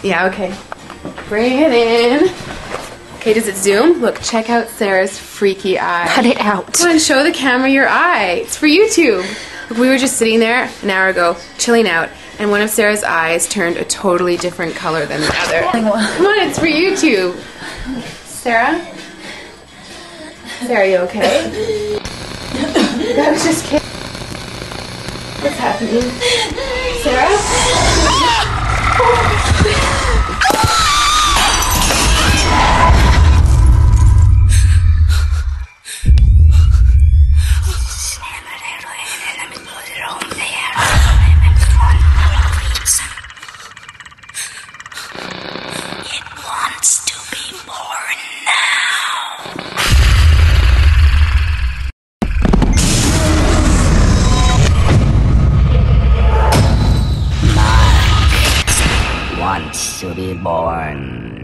Yeah, okay. Bring it in. Okay, does it zoom? Look, check out Sarah's freaky eye. Cut it out. Come on, show the camera your eye. It's for YouTube. Look, we were just sitting there an hour ago, chilling out, and one of Sarah's eyes turned a totally different color than the other. Come on, it's for YouTube. Sarah? Sarah, you okay? I was just kidding. What's happening? Sarah? It wants to be born now. Mark wants to be born